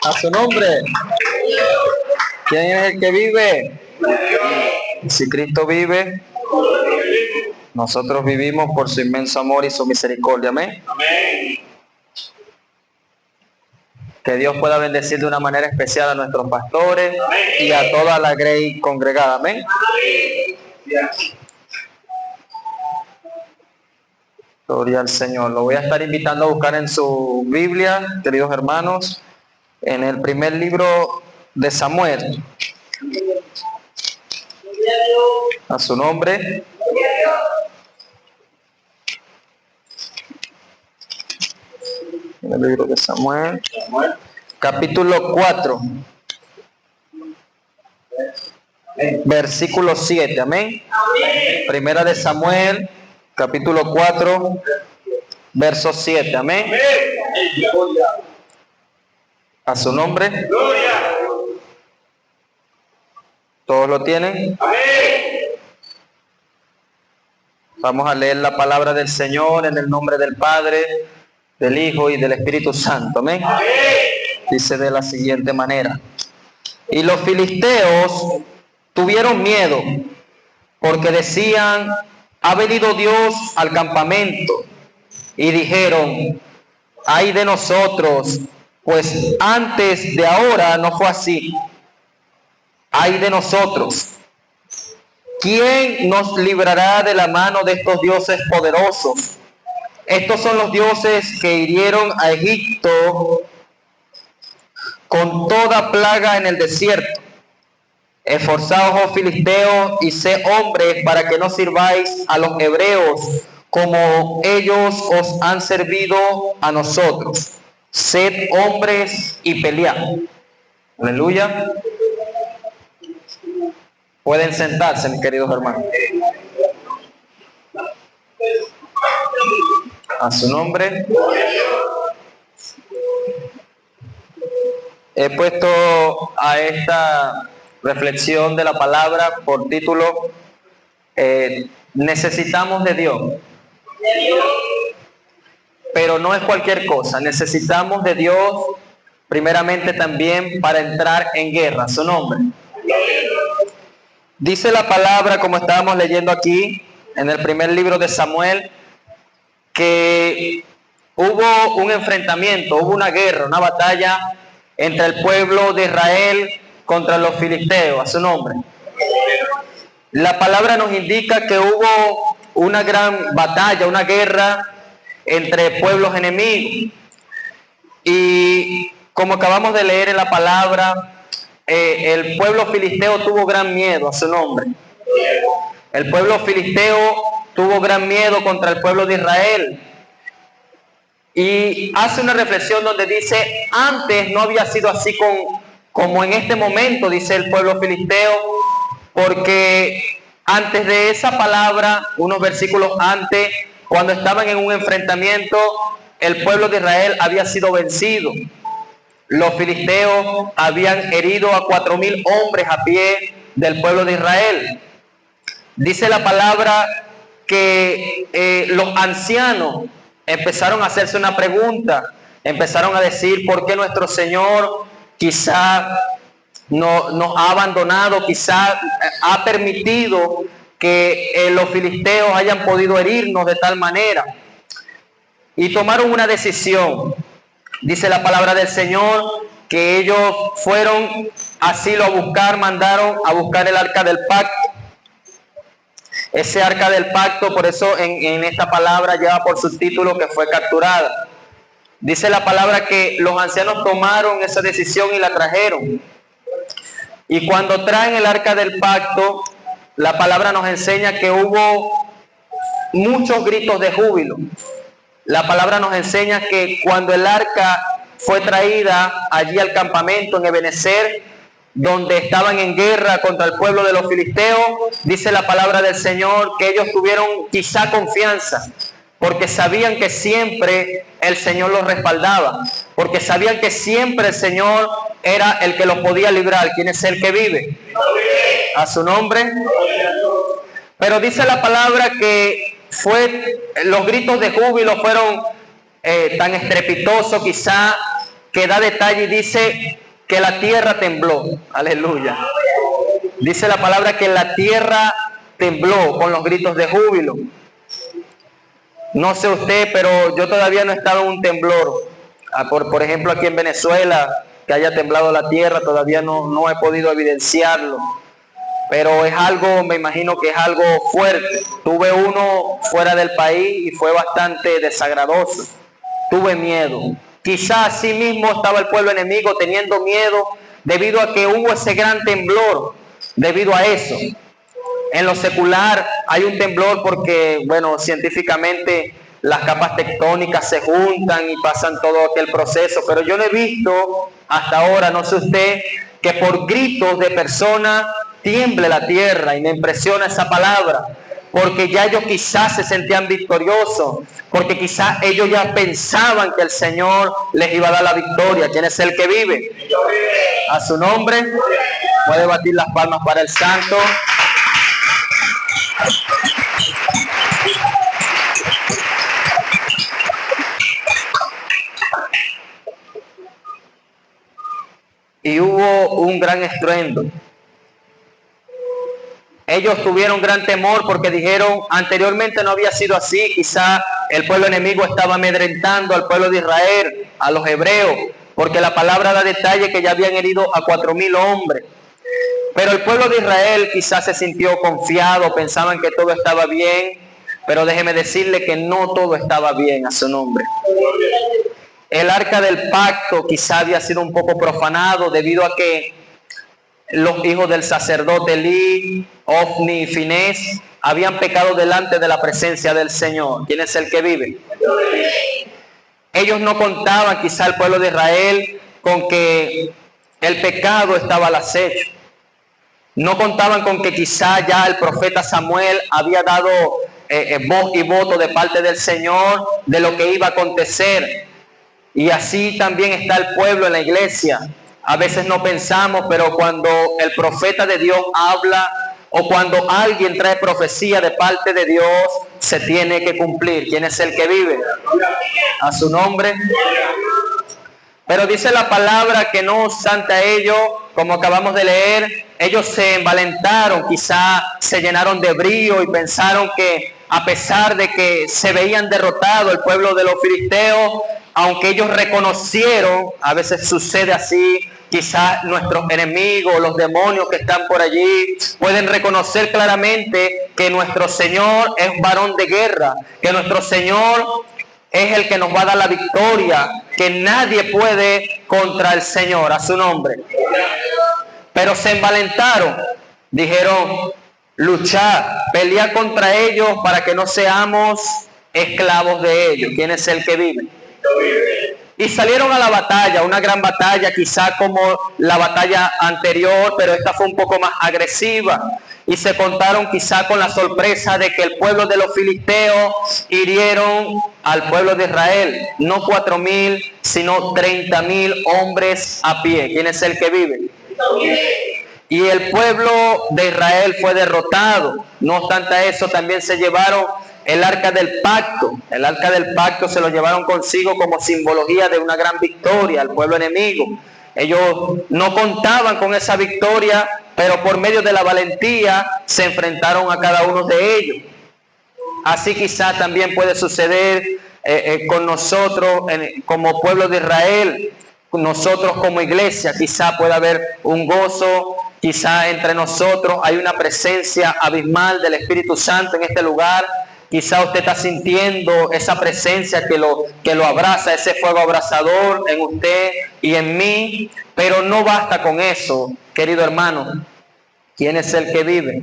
A su nombre. ¿Quién es el que vive? Si Cristo vive, nosotros vivimos por su inmenso amor y su misericordia. Amén. Que Dios pueda bendecir de una manera especial a nuestros pastores y a toda la grey congregada. Amén. Gloria al Señor. Lo voy a estar invitando a buscar en su Biblia, queridos hermanos, en el primer libro de Samuel. A su nombre. En el libro de Samuel, capítulo 4, versículo 7. Amén. Primera de Samuel, capítulo 4, verso 7. Amén. A su nombre. ¿Todos lo tienen? Vamos a leer la palabra del Señor en el nombre del Padre, del Hijo y del Espíritu Santo. Amén. Dice de la siguiente manera: y los filisteos tuvieron miedo, porque decían: ha venido Dios al campamento. Y dijeron: ay de nosotros, pues antes de ahora no fue así. Ay de nosotros, ¿quién nos librará de la mano de estos dioses poderosos? Estos son los dioses que hirieron a Egipto con toda plaga en el desierto. Esforzaos, oh filisteos, y sed hombres, para que no sirváis a los hebreos como ellos os han servido a nosotros. Sed hombres y pelead. Aleluya. Pueden sentarse, mis queridos hermanos. A su nombre. He puesto a esta reflexión de la palabra por título necesitamos de Dios. Pero no es cualquier cosa. Necesitamos de Dios primeramente también para entrar en guerra. Su nombre. Dice la palabra, como estábamos leyendo aquí en el primer libro de Samuel, que hubo un enfrentamiento, hubo una guerra, una batalla entre el pueblo de Israel contra los filisteos. A su nombre. La palabra nos indica que hubo una gran batalla, una guerra entre pueblos enemigos. Y como acabamos de leer en la palabra, el pueblo filisteo tuvo gran miedo. A su nombre. El pueblo filisteo tuvo gran miedo contra el pueblo de Israel. Y hace una reflexión donde dice: antes no había sido así como en este momento, dice el pueblo filisteo, porque antes de esa palabra, unos versículos antes, cuando estaban en un enfrentamiento, el pueblo de Israel había sido vencido. Los filisteos habían herido a 4,000 hombres a pie del pueblo de Israel. Dice la palabra que los ancianos empezaron a hacerse una pregunta, empezaron a decir: ¿por qué nuestro Señor quizá nos ha abandonado, quizá ha permitido que los filisteos hayan podido herirnos de tal manera? Y tomaron una decisión. Dice la palabra del Señor que ellos fueron a Silo a buscar, mandaron a buscar el arca del pacto. Ese arca del pacto, por eso en esta palabra lleva por subtítulo que fue capturada. Dice la palabra que los ancianos tomaron esa decisión y la trajeron. Y cuando traen el arca del pacto, la palabra nos enseña que hubo muchos gritos de júbilo. La palabra nos enseña que cuando el arca fue traída allí al campamento en Ebenezer, donde estaban en guerra contra el pueblo de los filisteos, dice la palabra del Señor que ellos tuvieron quizá confianza, porque sabían que siempre el Señor los respaldaba, porque sabían que siempre el Señor era el que los podía librar. ¿Quién es el que vive? A su nombre. Pero dice la palabra que los gritos de júbilo fueron tan estrepitosos, quizá, que da detalle y dice que la tierra tembló. Aleluya. Dice la palabra que la tierra tembló con los gritos de júbilo. No sé usted, pero yo todavía no he estado en un temblor. Por ejemplo, aquí en Venezuela, que haya temblado la tierra, todavía no he podido evidenciarlo. Pero es algo, me imagino que es algo fuerte. Tuve uno fuera del país y fue bastante desagradoso. Tuve miedo. Quizás así mismo estaba el pueblo enemigo teniendo miedo debido a que hubo ese gran temblor, debido a eso. En lo secular hay un temblor porque, bueno, científicamente las capas tectónicas se juntan y pasan todo aquel proceso, pero yo no he visto hasta ahora, no sé usted, que por gritos de personas tiemble la tierra, y me impresiona esa palabra, porque ya ellos quizás se sentían victoriosos, porque quizás ellos ya pensaban que el Señor les iba a dar la victoria. ¿Quién es el que vive? A su nombre. Puede batir las palmas para el Santo. Y hubo un gran estruendo. Ellos tuvieron gran temor porque dijeron, anteriormente no había sido así, quizá el pueblo enemigo estaba amedrentando al pueblo de Israel, a los hebreos, porque la palabra da detalle que ya habían herido a 4,000 hombres. Pero el pueblo de Israel quizás se sintió confiado, pensaban que todo estaba bien, pero déjeme decirle que no todo estaba bien, a su nombre. El arca del pacto quizá había sido un poco profanado debido a que los hijos del sacerdote Elí, Ofni y Finés habían pecado delante de la presencia del Señor. ¿Quién es el que vive? Ellos no contaban, quizá el pueblo de Israel, con que el pecado estaba al acecho. No contaban con que quizá ya el profeta Samuel había dado voz y voto de parte del Señor de lo que iba a acontecer. Y así también está el pueblo en la iglesia. A veces no pensamos, pero cuando el profeta de Dios habla o cuando alguien trae profecía de parte de Dios, se tiene que cumplir. ¿Quién es el que vive? A su nombre. Pero dice la palabra que no obstante a ello, como acabamos de leer, ellos se envalentaron, quizá se llenaron de brío y pensaron que a pesar de que se veían derrotados el pueblo de los filisteos, aunque ellos reconocieron, a veces sucede así, quizás nuestros enemigos, los demonios que están por allí, pueden reconocer claramente que nuestro Señor es varón de guerra, que nuestro Señor es el que nos va a dar la victoria, que nadie puede contra el Señor, a su nombre. Pero se envalentaron, dijeron, luchar, pelear contra ellos para que no seamos esclavos de ellos. ¿Quién es el que vive? Y salieron a la batalla, una gran batalla, quizá como la batalla anterior, pero esta fue un poco más agresiva. Y se contaron quizá con la sorpresa de que el pueblo de los filisteos hirieron al pueblo de Israel, no 4,000, sino 30,000 hombres a pie. ¿Quién es el que vive? Y el pueblo de Israel fue derrotado. No obstante a eso, también se llevaron el arca del pacto. El arca del pacto se lo llevaron consigo como simbología de una gran victoria al pueblo enemigo. Ellos no contaban con esa victoria, pero por medio de la valentía se enfrentaron a cada uno de ellos. Así quizás también puede suceder con nosotros como pueblo de Israel, nosotros como iglesia. Quizá pueda haber un gozo, quizá entre nosotros hay una presencia abismal del Espíritu Santo en este lugar. Quizá usted está sintiendo esa presencia que lo abraza, ese fuego abrasador en usted y en mí, pero no basta con eso, querido hermano. ¿Quién es el que vive?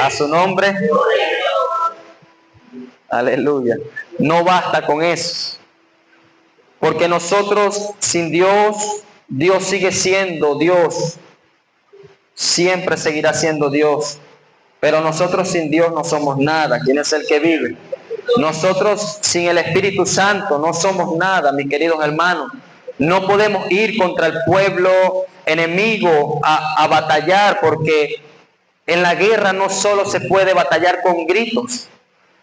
A su nombre. Aleluya. No basta con eso. Porque nosotros sin Dios, Dios sigue siendo Dios. Siempre seguirá siendo Dios. Pero nosotros sin Dios no somos nada. ¿Quién es el que vive? Nosotros sin el Espíritu Santo no somos nada, mis queridos hermanos. No podemos ir contra el pueblo enemigo a batallar porque En la guerra no solo se puede batallar con gritos.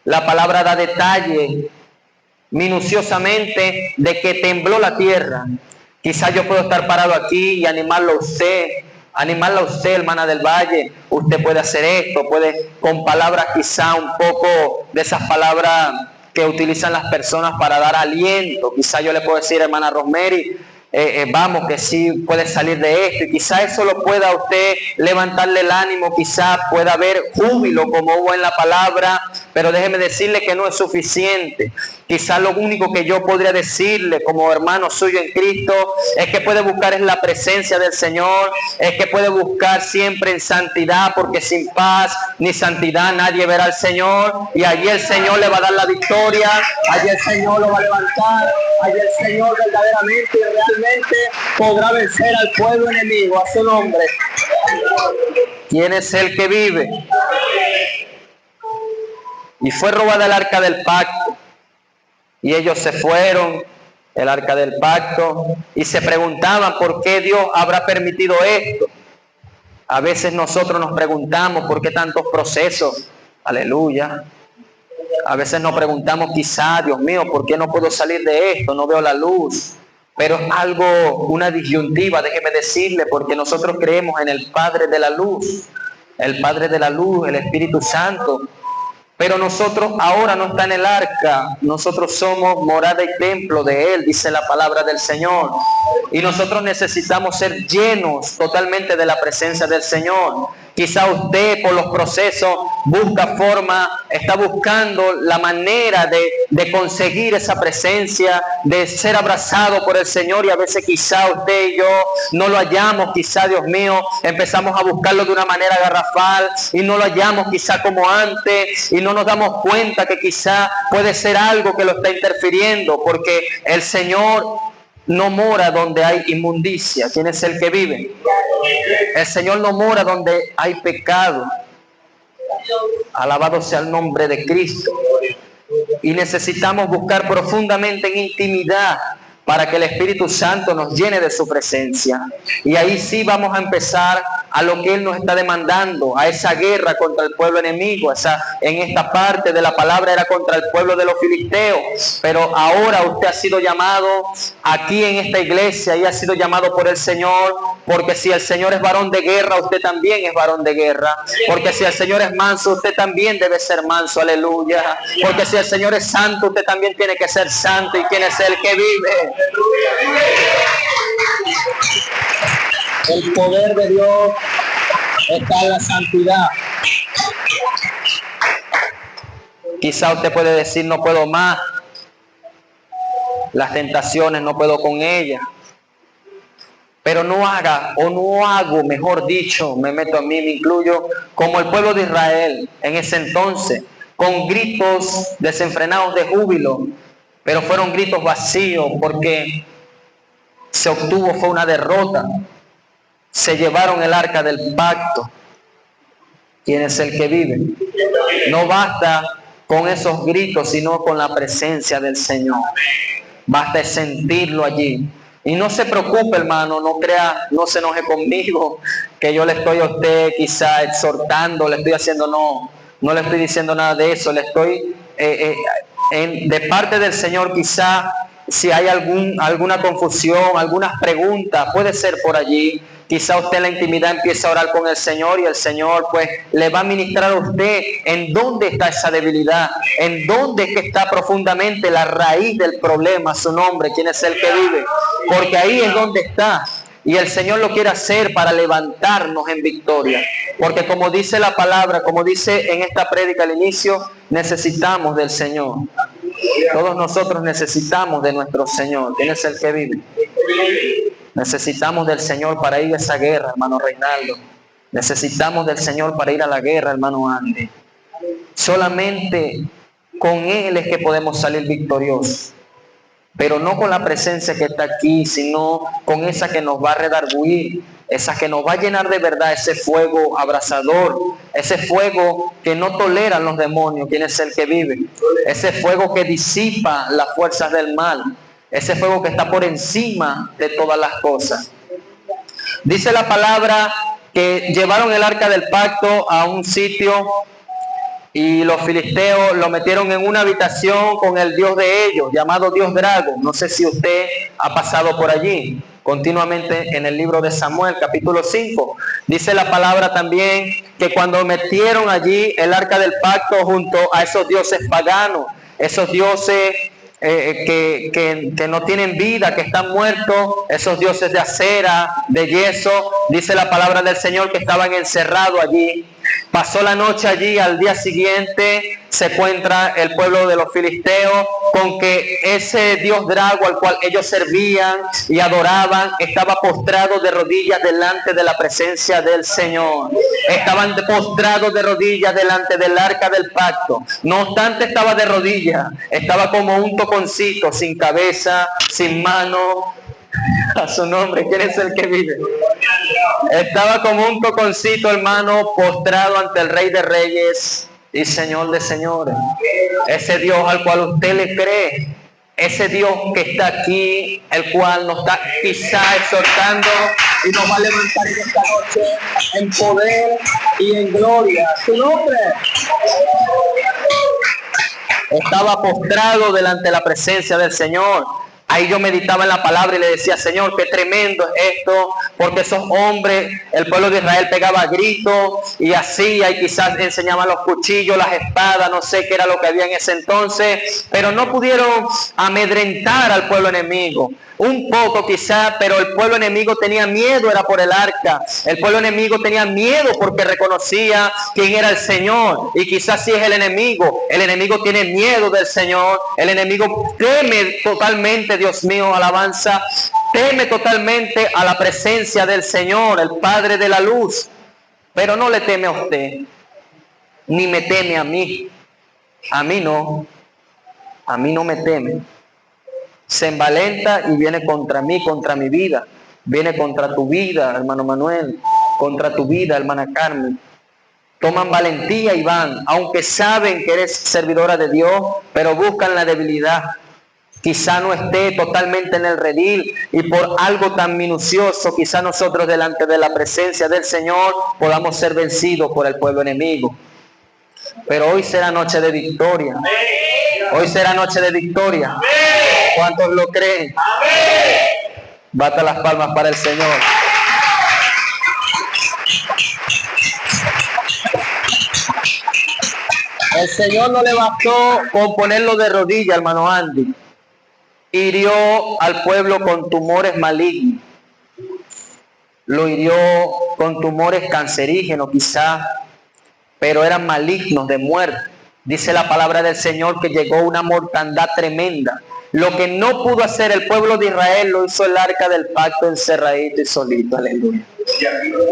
La palabra da detalle minuciosamente de que tembló la tierra. Quizás yo puedo estar parado aquí y animarla a usted, hermana del Valle. Usted puede hacer esto, puede con palabras quizá un poco de esas palabras que utilizan las personas para dar aliento. Quizá yo le puedo decir, hermana Rosemary, vamos, que sí puede salir de esto, y quizá eso lo pueda a usted levantarle el ánimo, quizá pueda haber júbilo como hubo en la palabra, pero déjeme decirle que no es suficiente. Quizá lo único que yo podría decirle como hermano suyo en Cristo es que puede buscar en la presencia del Señor, es que puede buscar siempre en santidad, porque sin paz ni santidad nadie verá al Señor, y allí el Señor le va a dar la victoria, allí el Señor lo va a levantar, allí el Señor verdaderamente y realmente podrá vencer al pueblo enemigo, a su nombre. ¿Quién es el que vive? Y fue robada el arca del pacto, y ellos se fueron, el arca del pacto, y se preguntaban por qué Dios habrá permitido esto. A veces nosotros nos preguntamos por qué tantos procesos. Aleluya. A veces nos preguntamos quizá, Dios mío, ¿por qué no puedo salir de esto? No veo la luz. Pero es algo, una disyuntiva, déjeme decirle, porque nosotros creemos en el Padre de la luz. El Padre de la luz, el Espíritu Santo. Pero nosotros ahora no está en el arca, nosotros somos morada y templo de Él, dice la palabra del Señor. Y nosotros necesitamos ser llenos totalmente de la presencia del Señor. Quizá usted por los procesos busca forma, está buscando la manera de conseguir esa presencia, de ser abrazado por el Señor, y a veces quizá usted y yo no lo hallamos, quizá, Dios mío, empezamos a buscarlo de una manera garrafal y no lo hallamos quizá como antes, y no nos damos cuenta que quizá puede ser algo que lo está interfiriendo, porque el Señor no mora donde hay inmundicia. ¿Quién es el que vive? El Señor no mora donde hay pecado. Alabado sea el nombre de Cristo. Y necesitamos buscar profundamente en intimidad para que el Espíritu Santo nos llene de su presencia. Y ahí sí vamos a empezar a lo que Él nos está demandando, a esa guerra contra el pueblo enemigo. En esta parte de la palabra era contra el pueblo de los filisteos, pero ahora usted ha sido llamado aquí en esta iglesia y ha sido llamado por el Señor, porque si el Señor es varón de guerra, usted también es varón de guerra, porque si el Señor es manso, usted también debe ser manso, aleluya, porque si el Señor es santo, usted también tiene que ser santo. ¿Y quién es el que vive? El poder de Dios está en la santidad. Quizá usted puede decir, no puedo más, las tentaciones no puedo con ellas, pero no haga, o no hago, mejor dicho, me meto a mí, me incluyo, como el pueblo de Israel en ese entonces, con gritos desenfrenados de júbilo, pero fueron gritos vacíos, porque se obtuvo fue una derrota. Se llevaron el arca del pacto. ¿Quién es el que vive? No basta con esos gritos, sino con la presencia del Señor. Basta sentirlo allí. Y no se preocupe, hermano, no crea, no se enoje conmigo, que yo le estoy a usted quizá exhortando, le estoy haciendo, no le estoy diciendo nada de eso, le estoy de parte del Señor. Quizá si hay alguna confusión, algunas preguntas, puede ser por allí. Quizá usted en la intimidad empieza a orar con el Señor y el Señor pues le va a ministrar a usted en dónde está esa debilidad, en dónde es que está profundamente la raíz del problema, su nombre, quién es el que vive, porque ahí es donde está. Y el Señor lo quiere hacer para levantarnos en victoria, porque como dice la palabra, como dice en esta prédica al inicio, necesitamos del Señor. Todos nosotros necesitamos de nuestro Señor. ¿Quién es el que vive? Necesitamos del Señor para ir a esa guerra, hermano Reinaldo. Necesitamos del Señor para ir a la guerra, hermano Andy. Solamente con Él es que podemos salir victoriosos. Pero no con la presencia que está aquí, sino con esa que nos va a redarguir, esa que nos va a llenar de verdad, ese fuego abrasador, ese fuego que no toleran los demonios. ¿Quién es el que vive? Ese fuego que disipa las fuerzas del mal, ese fuego que está por encima de todas las cosas. Dice la palabra que llevaron el arca del pacto a un sitio y los filisteos lo metieron en una habitación con el dios de ellos, llamado Dios Drago. No sé si usted ha pasado por allí. Continuamente en el libro de Samuel, capítulo 5, dice la palabra también que cuando metieron allí el arca del pacto junto a esos dioses paganos, esos dioses que no tienen vida, que están muertos, esos dioses de acera, de yeso, dice la palabra del Señor que estaban encerrados allí. Pasó la noche allí, al día siguiente se encuentra el pueblo de los filisteos con que ese dios Drago al cual ellos servían y adoraban estaba postrado de rodillas delante de la presencia del Señor. Estaban postrados de rodillas delante del arca del pacto. No obstante estaba de rodillas, estaba como un toconcito, sin cabeza, sin mano. A su nombre, ¿quién es el que vive? Estaba como un toconcito, hermano, postrado ante el Rey de Reyes y Señor de Señores. Ese Dios al cual usted le cree, ese Dios que está aquí, el cual nos está quizá exhortando y nos va a levantar en esta noche en poder y en gloria. Su nombre. Estaba postrado delante de la presencia del Señor. Ahí yo meditaba en la palabra y le decía, Señor, qué tremendo es esto, porque esos hombres, el pueblo de Israel pegaba gritos y hacía y quizás enseñaban los cuchillos, las espadas, no sé qué era lo que había en ese entonces, pero no pudieron amedrentar al pueblo enemigo. Un poco quizás, pero el pueblo enemigo tenía miedo, era por el arca. El pueblo enemigo tenía miedo porque reconocía quién era el Señor. Y quizás si es el enemigo tiene miedo del Señor. El enemigo teme totalmente, Dios mío, alabanza, teme totalmente a la presencia del Señor, el Padre de la luz. Pero no le teme a usted, ni me teme a mí. A mí no me teme. Se envalenta y viene contra mí, contra mi vida. Viene contra tu vida, hermano Manuel, contra tu vida, hermana Carmen. Toman valentía y van, aunque saben que eres servidora de Dios, pero buscan la debilidad. Quizá no esté totalmente en el redil y por algo tan minucioso, quizá nosotros delante de la presencia del Señor podamos ser vencidos por el pueblo enemigo. Pero hoy será noche de victoria. Hoy será noche de victoria. ¿Cuántos lo creen? Bata las palmas para el Señor. El Señor no le bastó con ponerlo de rodillas, hermano Andy. Hirió al pueblo con tumores malignos. Lo hirió con tumores cancerígenos quizá, pero eran malignos de muerte. Dice la palabra del Señor que llegó una mortandad tremenda. Lo que no pudo hacer el pueblo de Israel lo hizo el arca del pacto encerradito y solito. Aleluya.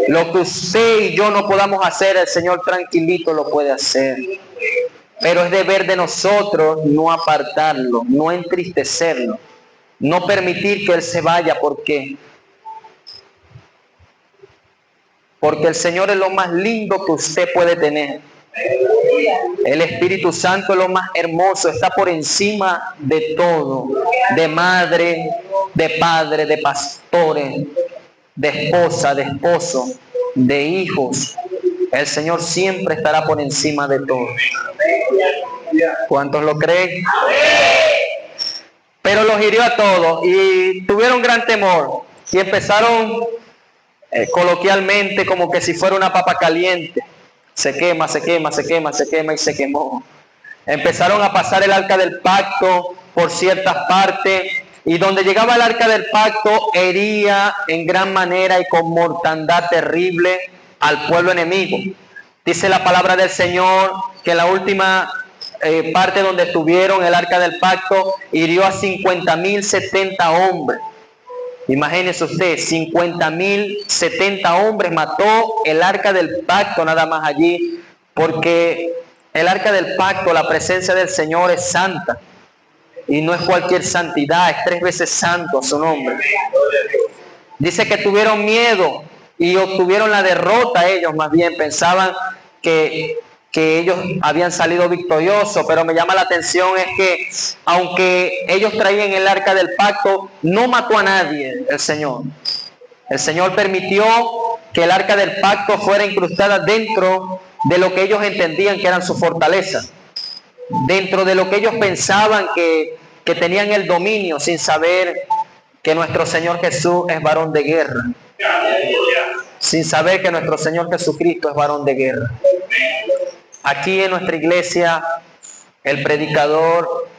Lo que usted y yo no podamos hacer, el Señor tranquilito lo puede hacer. Pero es deber de nosotros no apartarlo, no entristecerlo, no permitir que Él se vaya. ¿Por qué? Porque el Señor es lo más lindo que usted puede tener. El Espíritu Santo es lo más hermoso, está por encima de todo, de madre, de padre, de pastores, de esposa, de esposo, de hijos. El Señor siempre estará por encima de todo. ¿Cuántos lo creen? Pero los hirió a todos y tuvieron gran temor y empezaron coloquialmente como que si fuera una papa caliente. Se quema, se quema, se quema, se quema y se quemó. Empezaron a pasar el arca del pacto por ciertas partes y donde llegaba el arca del pacto hería en gran manera y con mortandad terrible al pueblo enemigo. Dice la palabra del Señor que en la última parte donde estuvieron el arca del pacto hirió a 50,070 hombres. Imagínese usted, 50,070 hombres mató el arca del pacto nada más allí, porque el arca del pacto, la presencia del Señor es santa y no es cualquier santidad, es 3 veces santo a su nombre. Dice que tuvieron miedo y obtuvieron la derrota ellos, más bien pensaban que ellos habían salido victoriosos, pero me llama la atención es que aunque ellos traían el arca del pacto, no mató a nadie el Señor. El Señor permitió que el arca del pacto fuera incrustada dentro de lo que ellos entendían que eran su fortaleza, dentro de lo que ellos pensaban que tenían el dominio, sin saber que nuestro Señor Jesús es varón de guerra, sin saber que nuestro Señor Jesucristo es varón de guerra. Aquí en nuestra iglesia, el predicador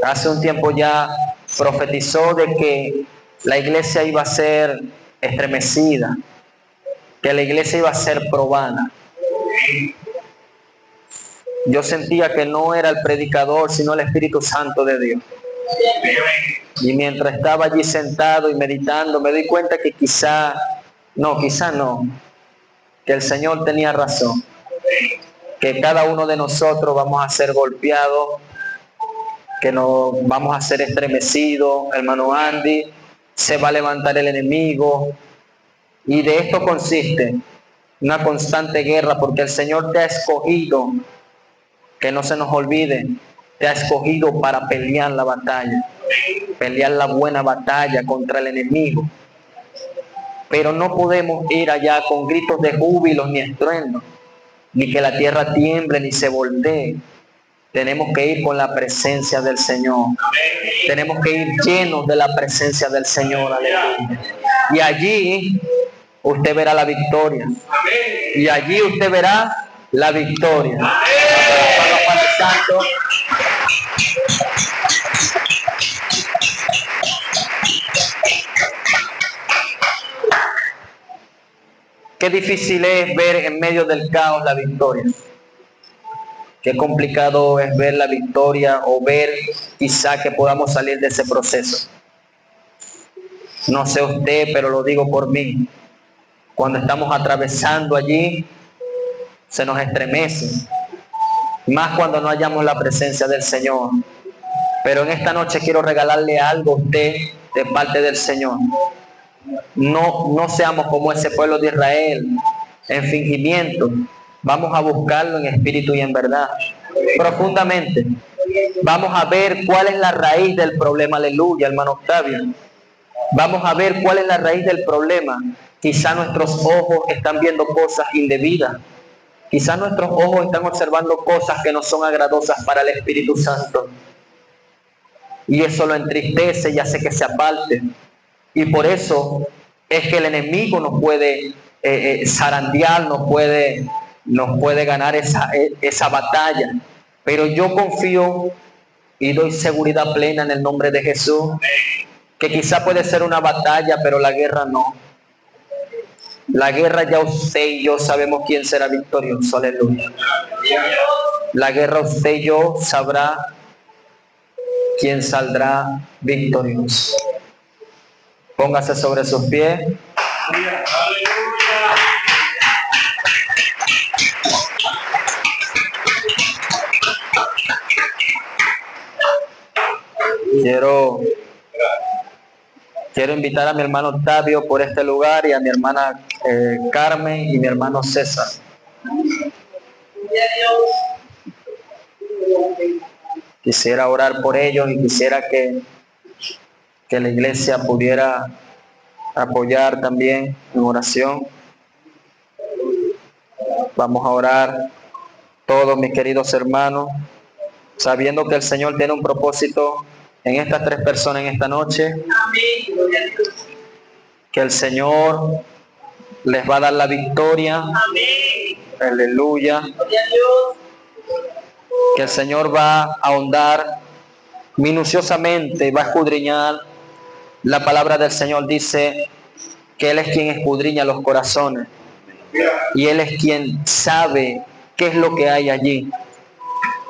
hace un tiempo ya profetizó de que la iglesia iba a ser estremecida, que la iglesia iba a ser probada. Yo sentía que no era el predicador, sino el Espíritu Santo de Dios. Y mientras estaba allí sentado y meditando, me di cuenta que quizá no, que el Señor tenía razón, que cada uno de nosotros vamos a ser golpeados, que nos vamos a ser estremecidos. Hermano Andy, se va a levantar el enemigo, y de esto consiste una constante guerra, porque el Señor te ha escogido, que no se nos olvide, te ha escogido para pelear la batalla, pelear la buena batalla contra el enemigo. Pero no podemos ir allá con gritos de júbilo ni estruendo, ni que la tierra tiemble ni se voltee. Tenemos que ir con la presencia del Señor. Tenemos que ir llenos de la presencia del Señor. Aleluya. Y allí usted verá la victoria. Y allí usted verá la victoria. Padre Santo. Qué difícil es ver en medio del caos la victoria. Qué complicado es ver la victoria, o ver quizá que podamos salir de ese proceso. No sé usted, pero lo digo por mí. Cuando estamos atravesando allí, se nos estremece. Más cuando no hallamos la presencia del Señor. Pero en esta noche quiero regalarle algo a usted de parte del Señor. No seamos como ese pueblo de Israel, en fingimiento. Vamos a buscarlo en espíritu y en verdad, profundamente. Vamos a ver cuál es la raíz del problema. Aleluya, hermano Octavio. Vamos a ver cuál es la raíz del problema. Quizá nuestros ojos están viendo cosas indebidas. Quizá nuestros ojos están observando cosas que no son agradosas para el Espíritu Santo. Y eso lo entristece y hace que se aparte. Y por eso es que el enemigo nos puede zarandear, nos puede ganar esa batalla. Pero yo confío y doy seguridad plena en el nombre de Jesús, que quizá puede ser una batalla, pero la guerra no. La guerra ya usted y yo sabemos quién será victorioso. Aleluya. La guerra usted y yo sabrá quién saldrá victorioso. Póngase sobre sus pies. Quiero invitar a mi hermano Octavio por este lugar, y a mi hermana Carmen y mi hermano César. Quisiera orar por ellos, y quisiera que la iglesia pudiera apoyar también en oración. Vamos a orar todos, mis queridos hermanos, sabiendo que el Señor tiene un propósito en estas tres personas en esta noche. Que el Señor les va a dar la victoria. Aleluya. Que el Señor va a ahondar minuciosamente, va a escudriñar. La palabra del Señor dice que Él es quien escudriña los corazones, y Él es quien sabe qué es lo que hay allí.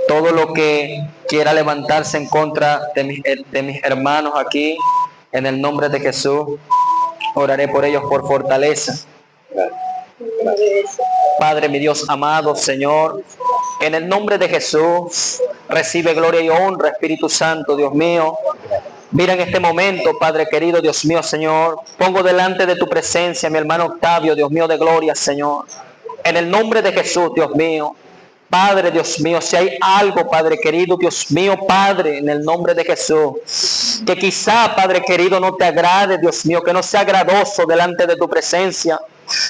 Todo lo que quiera levantarse en contra de mis hermanos aquí, en el nombre de Jesús, oraré por ellos por fortaleza. Padre, mi Dios amado, Señor, en el nombre de Jesús, recibe gloria y honra, Espíritu Santo, Dios mío. Mira en este momento, Padre querido, Dios mío, Señor, pongo delante de tu presencia a mi hermano Octavio, Dios mío de gloria, Señor. En el nombre de Jesús, Dios mío, Padre, Dios mío, si hay algo, Padre querido, Dios mío, Padre, en el nombre de Jesús, que quizá, Padre querido, no te agrade, Dios mío, que no sea agradoso delante de tu presencia.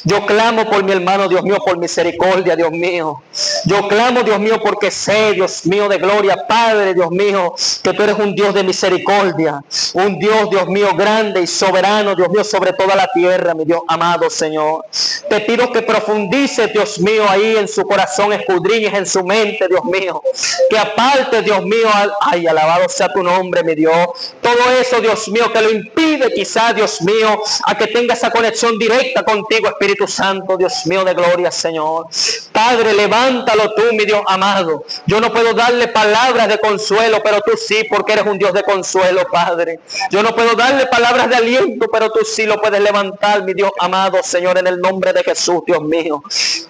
Yo clamo por mi hermano, Dios mío, por misericordia, Dios mío. Yo clamo, Dios mío, porque sé, Dios mío, de gloria, Padre, Dios mío, que tú eres un Dios de misericordia, un Dios, Dios mío, grande y soberano, Dios mío, sobre toda la tierra, mi Dios amado Señor. Te pido que profundices, Dios mío, ahí en su corazón, escudriñes en su mente, Dios mío. Que aparte, Dios mío, ay, alabado sea tu nombre, mi Dios. Todo eso, Dios mío, que lo impide quizá, Dios mío, a que tenga esa conexión directa contigo, Espíritu Santo, Dios mío de gloria, Señor. Padre, levántalo tú, mi Dios amado. Yo no puedo darle palabras de consuelo, pero tú sí, porque eres un Dios de consuelo, Padre. Yo no puedo darle palabras de aliento, pero tú sí lo puedes levantar, mi Dios amado, Señor, en el nombre de Jesús, Dios mío.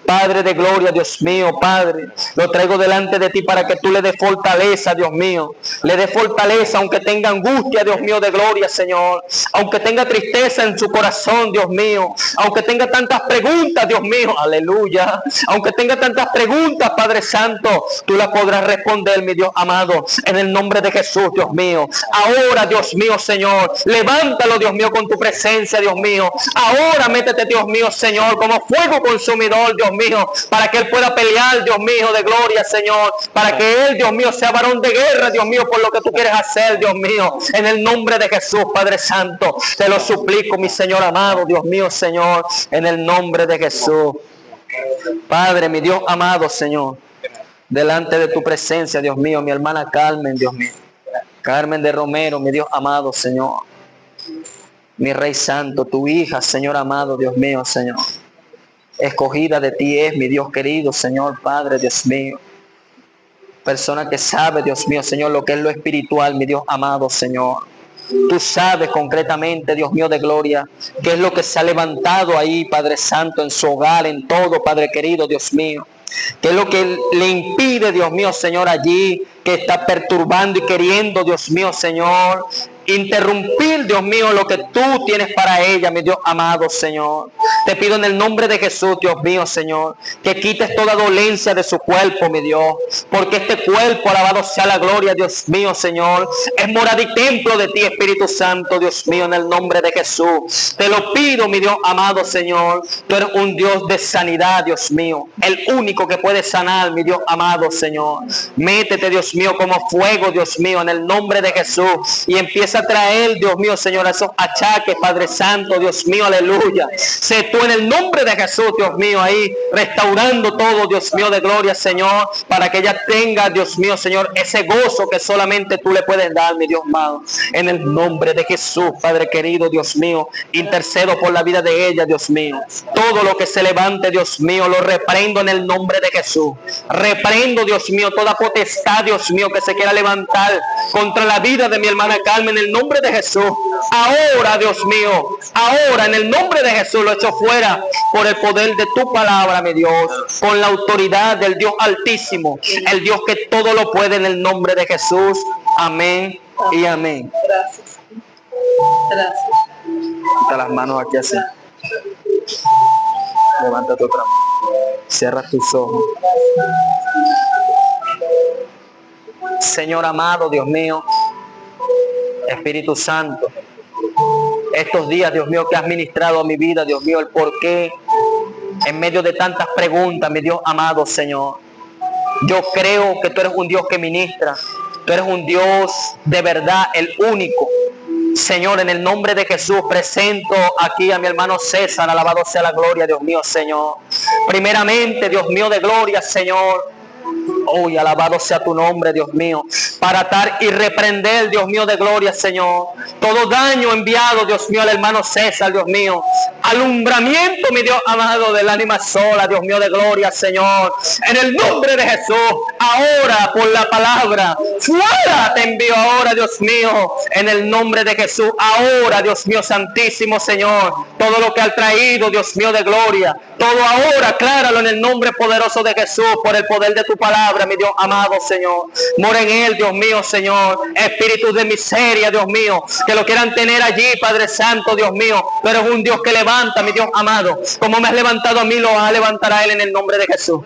Padre de gloria, Dios mío, Padre, lo traigo delante de ti para que tú le des fortaleza, Dios mío. Le des fortaleza, aunque tenga angustia, Dios mío, de gloria, Señor. Aunque tenga tristeza en su corazón, Dios mío. Aunque tenga tantas preguntas, Dios mío, aleluya. Aunque tenga tantas preguntas, Padre Santo, tú las podrás responder, mi Dios amado, en el nombre de Jesús, Dios mío. Ahora, Dios mío, Señor, levántalo, Dios mío, con tu presencia, Dios mío. Ahora métete, Dios mío, Señor, como fuego consumidor, Dios mío, para que Él pueda pelear, Dios mío, de gloria, Señor. Para que Él, Dios mío, sea varón de guerra, Dios mío, por lo que tú quieres hacer, Dios mío. En el nombre de Jesús, Padre Santo, te lo suplico, mi Señor amado, Dios mío, Señor, en el nombre de Jesús. Padre, mi Dios amado, Señor, delante de tu presencia, Dios mío, mi hermana Carmen, Dios mío. Carmen de Romero, mi Dios amado, Señor. Mi Rey Santo, tu hija, Señor amado, Dios mío, Señor. Escogida de ti es, mi Dios querido, Señor, Padre, Dios mío. Persona que sabe, Dios mío, Señor, lo que es lo espiritual, mi Dios amado, Señor. Tú sabes concretamente, Dios mío de gloria, qué es lo que se ha levantado ahí, Padre Santo, en su hogar, en todo, Padre querido, Dios mío. ¿Qué es lo que le impide, Dios mío, Señor, allí, que está perturbando y queriendo, Dios mío, Señor, interrumpir, Dios mío, lo que tú tienes para ella, mi Dios amado, Señor? Te pido en el nombre de Jesús, Dios mío, Señor, que quites toda dolencia de su cuerpo, mi Dios, porque este cuerpo, alabado sea la gloria, Dios mío, Señor, es morada y templo de ti, Espíritu Santo, Dios mío, en el nombre de Jesús. Te lo pido, mi Dios amado, Señor. Tú eres un Dios de sanidad, Dios mío, el único que puede sanar, mi Dios amado, Señor. Métete, Dios mío, como fuego, Dios mío, en el nombre de Jesús, y empieza a traer, Dios mío, Señor, esos achaques, Padre Santo, Dios mío, aleluya. Sé tú en el nombre de Jesús, Dios mío, ahí restaurando todo, Dios mío, de gloria, Señor, para que ella tenga, Dios mío, Señor, ese gozo que solamente tú le puedes dar, mi Dios amado. En el nombre de Jesús, Padre querido, Dios mío, intercedo por la vida de ella, Dios mío. Todo lo que se levante, Dios mío, lo reprendo en el nombre de Jesús. Reprendo, Dios mío, toda potestad, Dios mío, que se quiera levantar contra la vida de mi hermana Carmen, en el nombre de Jesús. Ahora, Dios mío, ahora en el nombre de Jesús lo echo fuera por el poder de tu palabra, mi Dios, con la autoridad del Dios Altísimo, el Dios que todo lo puede, en el nombre de Jesús. Amén y amén. Gracias. Gracias. Quita las manos aquí así. Levántate otra vez. Cierra tus ojos. Señor amado, Dios mío, Espíritu Santo, estos días, Dios mío, que has ministrado a mi vida, Dios mío, el porqué, en medio de tantas preguntas, mi Dios amado, Señor. Yo creo que tú eres un Dios que ministra. Tú eres un Dios de verdad, el único. Señor, en el nombre de Jesús presento aquí a mi hermano César, alabado sea la gloria, Dios mío, Señor. Primeramente, Dios mío de gloria, Señor. Hoy alabado sea tu nombre, Dios mío, para atar y reprender, Dios mío de gloria, Señor, todo daño enviado, Dios mío, al hermano César, Dios mío, alumbramiento, mi Dios amado, del ánima sola, Dios mío de gloria, Señor, en el nombre de Jesús, ahora por la palabra, fuera te envío ahora, Dios mío, en el nombre de Jesús, ahora, Dios mío santísimo, Señor, todo lo que ha traído, Dios mío de gloria, todo ahora, acláralo en el nombre poderoso de Jesús, por el poder de tu palabra, mi Dios amado, Señor. Mora en él, Dios mío, Señor. Espíritus de miseria, Dios mío, que lo quieran tener allí, Padre Santo, Dios mío. Pero es un Dios que levanta levanta, mi Dios amado. Como me has levantado a mí, lo va a levantar a él en el nombre de Jesús.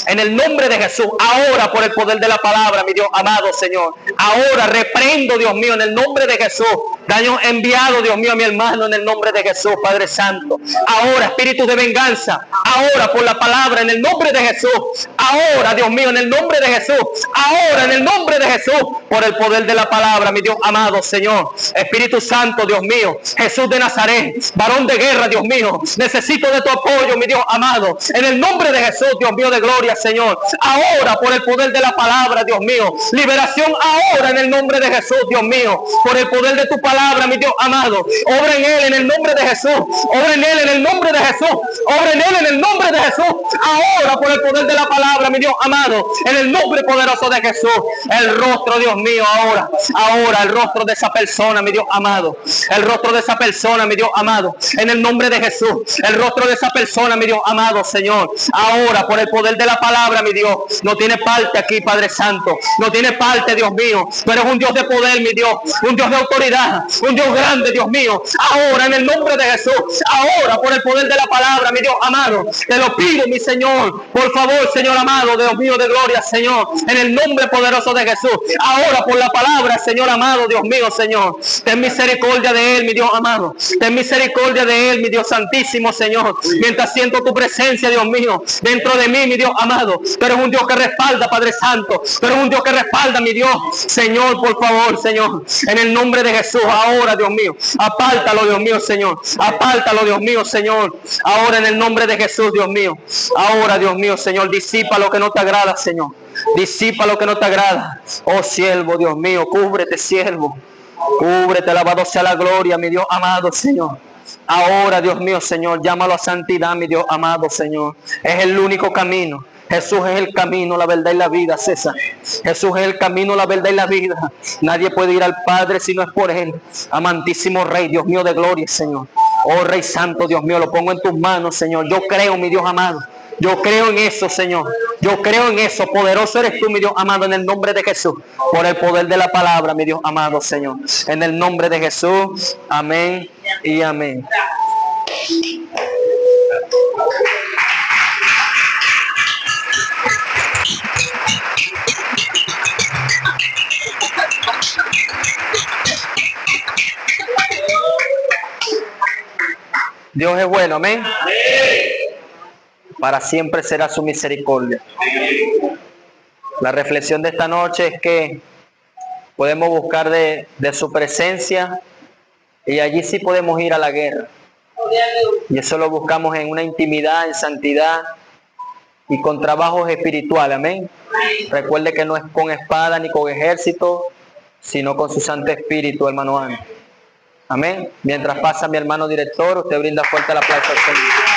En el nombre de Jesús. Ahora, por el poder de la palabra, mi Dios amado, Señor. Ahora reprendo, Dios mío, en el nombre de Jesús. Daño enviado, Dios mío, a mi hermano, en el nombre de Jesús, Padre Santo. Ahora, espíritu de venganza. Ahora, por la palabra, en el nombre de Jesús. Ahora, Dios mío, en el nombre de Jesús. Ahora, en el nombre de Jesús. Por el poder de la palabra, mi Dios amado, Señor. Espíritu Santo, Dios mío. Jesús de Nazaret. Varón de guerra, Dios mío. Necesito de tu apoyo, mi Dios amado. En el nombre de Jesús, Dios mío de gloria, Señor. Ahora, por el poder de la palabra, Dios mío. Liberación ahora en el nombre de Jesús, Dios mío. Por el poder de tu palabra, mi Dios amado. Obra en él en el nombre de Jesús. Obra en él en el nombre de Jesús. Obra en él en el nombre de Jesús. Ahora, por el poder de la palabra, mi Dios amado. En el nombre poderoso de Jesús. El rostro, Dios mío, ahora. Ahora, el rostro de esa persona, mi Dios amado. El rostro de esa persona, mi Dios amado. En el nombre de Jesús. El rostro de esa persona, mi Dios amado, Señor. Ahora, por el poder de la palabra, mi Dios. No tiene parte aquí, Padre Santo. No tiene parte, Dios mío. Pero es un Dios de poder, mi Dios. Un Dios de autoridad. Un Dios grande, Dios mío. Ahora, en el nombre de Jesús. Ahora, por el poder de la palabra, mi Dios amado. Te lo pido, mi Señor. Por favor, Señor amado, Dios mío de gloria, Señor. En el nombre poderoso de Jesús. Ahora, por la palabra, Señor amado, Dios mío, Señor. Ten misericordia de él, mi Dios amado. Ten misericordia de él, mi Dios santísimo, Señor. Mientras siento tu presencia, Dios mío, dentro de mí, mi Dios amado. Pero es un Dios que respalda, Padre Santo. Pero es un Dios que respalda, mi Dios. Señor, por favor, Señor. En el nombre de Jesús, ahora, Dios mío. Apártalo, Dios mío, Señor. Apártalo, Dios mío, Señor. Ahora, en el nombre de Jesús, Dios mío. Ahora, Dios mío, Señor. Disipa lo que no te agrada, Señor. Disipa lo que no te agrada. Oh, siervo, Dios mío. Cúbrete, siervo. Cúbrete, alabado sea la gloria, mi Dios amado, Señor. Ahora, Dios mío, Señor, llámalo a santidad, mi Dios amado, Señor. Es el único camino. Jesús es el camino, la verdad y la vida, César. Jesús es el camino, la verdad y la vida. Nadie puede ir al Padre si no es por Él. Amantísimo Rey, Dios mío de gloria, Señor. Oh, Rey Santo, Dios mío, lo pongo en tus manos, Señor. Yo creo, mi Dios amado. Yo creo en eso, Señor. Yo creo en eso. Poderoso eres tú, mi Dios amado, en el nombre de Jesús. Por el poder de la palabra, mi Dios amado, Señor. En el nombre de Jesús. Amén y amén. Dios es bueno, amén. Para siempre será su misericordia. La reflexión de esta noche es que podemos buscar de su presencia y allí sí podemos ir a la guerra. Y eso lo buscamos en una intimidad, en santidad y con trabajos espirituales, amén. Recuerde que no es con espada ni con ejército, sino con su Santo Espíritu, hermano Ana. Amén. Mientras pasa mi hermano director, usted brinda fuerte el aplauso al Señor.